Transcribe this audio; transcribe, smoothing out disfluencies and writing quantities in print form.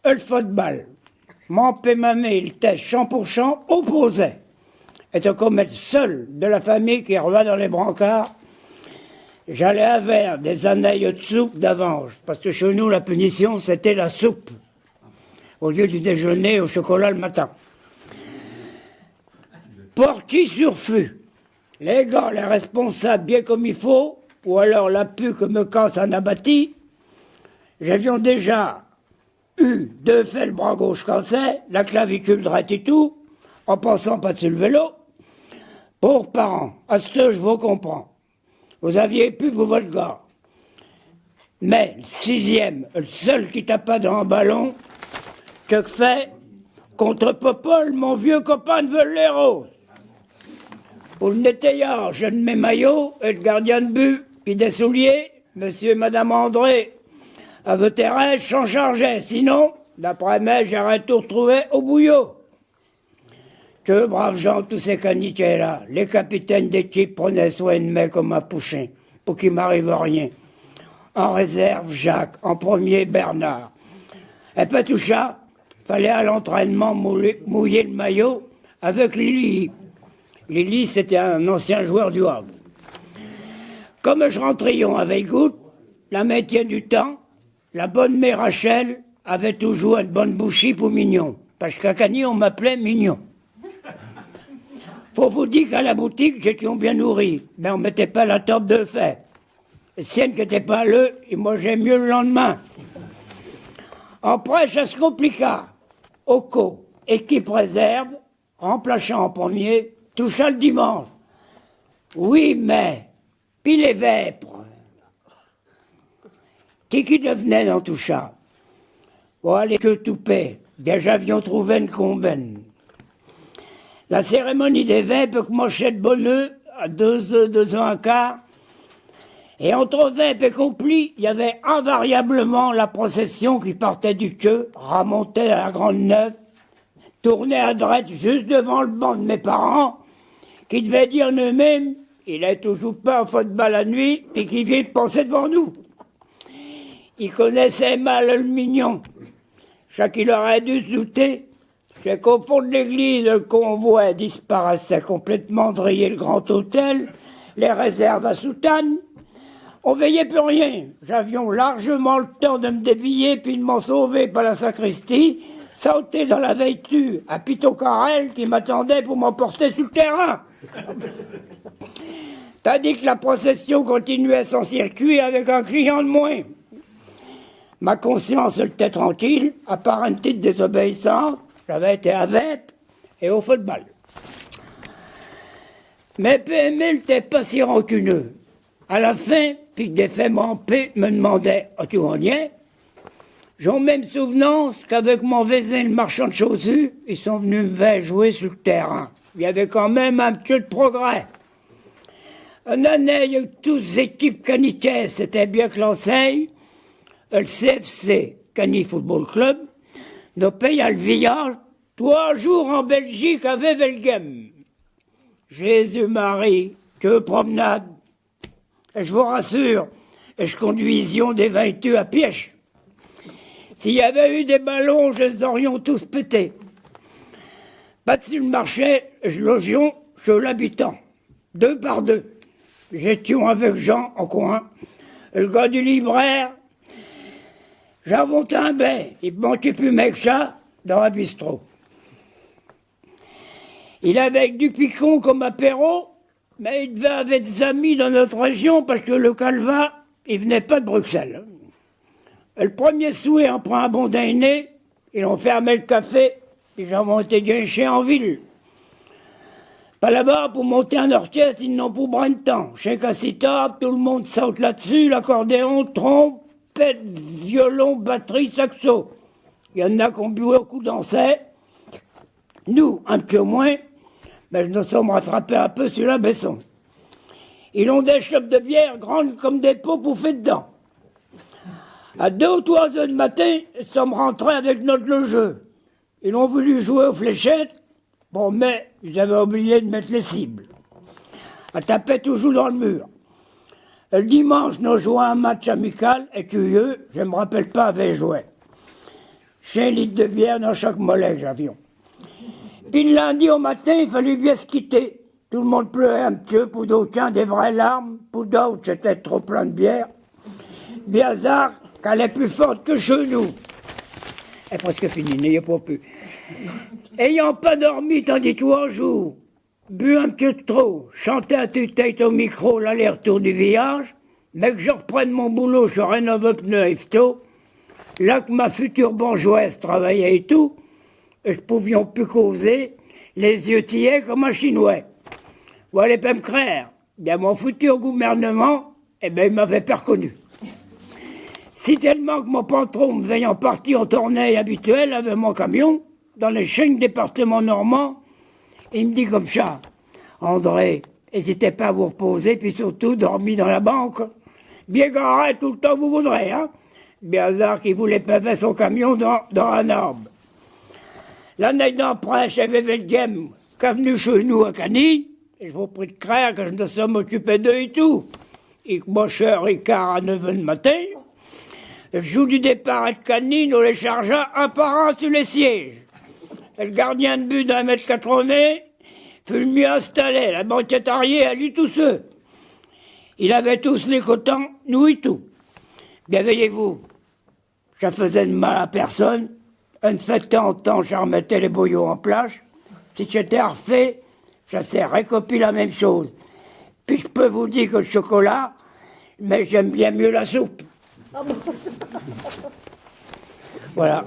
le football. Mon père et ma mère, ils étaient champ pour champ opposés. Étant comme être seul de la famille qui revient dans les brancards, j'allais avec des anneilles de soupe d'avance. Parce que chez nous, la punition, c'était la soupe. Au lieu du déjeuner au chocolat le matin. Porti sur fût. Les gars, les responsables bien comme il faut, ou alors la pu que me casse un abattis, j'avions déjà eu deux faits le bras gauche cassé, la clavicule droite et tout, en passant pas sur le vélo. Pour parents, à ce que je vous comprends. Vous aviez pu pour votre gars. Mais le sixième, le seul qui tape pas dans un ballon, que fait contre Popol, mon vieux copain de Velleros. Pour le nettoyage, je de mes maillots et le gardien de but, puis des souliers, monsieur et madame André, à vos terrains, s'en chargeaient. Sinon, d'après-midi, j'aurais tout retrouvé au bouillot. Que braves gens, tous ces caniquets-là. Les capitaines d'équipe prenaient soin de moi comme un pouchin, pour qu'il m'arrive rien. En réserve, Jacques. En premier, Bernard. Et pas tout ça, fallait à l'entraînement mouiller le maillot avec Lily. Lily, c'était un ancien joueur du Havre. Comme je rentrions avec goutte, la métier du temps, la bonne mère Rachel avait toujours une bonne bouchie pour Mignon. Parce qu'à Cagny, on m'appelait Mignon. Faut vous dire qu'à la boutique, j'étais bien nourri, mais on mettait pas la table de fait. Sienne qui n'était pas là, il mangeait mieux le lendemain. Après, ça se compliqua. Oco, équipe réserve, remplaçant en premier, toucha le dimanche. Oui, mais, puis les vêpres. Qui devenait dans tout ça? Bon, allez, que tout paie. Déjà, avions trouvé une combaine. La cérémonie des vêpres commençait de bonne heure, à 2 heures un quart. Et entre vêpres et complis, il y avait invariablement la procession qui partait du queue, remontait à la Grande Neuve, tournait à droite juste devant le banc de mes parents, qui devaient dire eux-mêmes, il est toujours pas en football la nuit, et qui vient penser devant nous. Ils connaissaient mal le Mignon. Chacun aurait dû se douter qu'au fond de l'église, le convoi disparaissait complètement, drillé le grand hôtel, les réserves à soutane. On veillait plus rien. J'avions largement le temps de me débiller puis de m'en sauver par la sacristie, sauter dans la veille-tue à Pito Carrel qui m'attendait pour m'emporter sur le terrain. Tandis que la procession continuait son circuit avec un client de moins. Ma conscience était tranquille, à part une petite désobéissance, j'avais été à Vêpres et au football. Mais PML n'était pas si rancuneux. À la fin, puis que des faits m'empêchent, me demandaient « tu en y es ?» J'ai même souvenance qu'avec mon voisin, le marchand de chaussures, ils sont venus me faire jouer sur le terrain. Il y avait quand même un petit de progrès. Une année où toutes les équipes caniquées c'était bien classées, le CFC, Cagny Football Club, nos pays à le village, 3 jours en Belgique avec Velgem. Jésus-Marie, que promenade. Et je vous rassure, et je conduisions des vaincus à piège. S'il y avait eu des ballons, je les aurions tous pétés. Pas dessus le marché, je logions chez l'habitant. 2 par 2. J'étions avec Jean en coin. Le gars du libraire, j'avais un bain. Il ne manquait plus mec ça dans un bistrot. Il avait du picon comme apéro, mais il devait avoir des amis dans notre région parce que le Calva, il venait pas de Bruxelles. Le premier souhait en prend un bon dîner, ils ont fermé le café, les gens ont été guinchés en ville. Pas là-bas, pour monter un orchestre, ils n'ont pas brin de temps. Chacun s'y tape, tout le monde saute là-dessus, l'accordéon, trompette, violon, batterie, saxo. Il y en a qui ont bu au coup dansé. Nous, un peu moins, mais nous sommes rattrapés un peu sur la baisson. Ils ont des chopes de bière grandes comme des pots pouffés dedans. À 2 ou 3 heures du matin, nous sommes rentrés avec notre jeu. Ils ont voulu jouer aux fléchettes, bon, mais ils avaient oublié de mettre les cibles. On tapait toujours dans le mur. Le dimanche, nous jouons un match amical, et curieux, je ne me rappelle pas avait joué. 5 litres de bière dans chaque mollet que j'avions. Puis le lundi au matin, il fallut bien se quitter. Tout le monde pleurait un petit peu, pour d'autres, des vraies larmes, pour d'autres, c'était trop plein de bière. Biazard, qu'elle est plus forte que chez nous. Elle est presque finie, n'ayez pas pu. Ayant pas dormi tandis 3 jours, bu un petit peu trop, chanté à tue-tête au micro l'aller-retour du village, mais que je reprenne mon boulot, je rénove pneus Ifto, là que ma future bourgeoise travaillait et tout, et je pouvions plus causer, les yeux tillés comme un chinois. Vous allez pas me croire, bien mon futur gouvernement, eh ben il m'avait pas reconnu. Si tellement que mon patron me veillant parti en tournée habituelle avec mon camion, dans les 5 départements normands, il me dit comme ça, André, n'hésitez pas à vous reposer, puis surtout dormir dans la banque. Bien garé tout le temps que vous voudrez, hein. Bien hasard qu'il voulait paver son camion dans un arbre. L'année d'après, j'avais le game qu'est venu chez nous à Cannes, et je vous prie de croire que je me sommes occupé d'eux et tout. Et que mon cher Ricard à 9h du matin, le jour du départ à Cannes, on les chargea un par un sur les sièges. Et le gardien de but d'1,80 m fut le mieux installé, la banquette arrière à lui tous ceux. Il avait tous les cotons, nous et tout. Bien veillez-vous, je faisais de mal à personne. Une fois de temps en temps, je remettais les bouillons en place. Si j'étais refait, je sais recopier la même chose. Puis je peux vous dire que le chocolat, mais j'aime bien mieux la soupe. Voilà.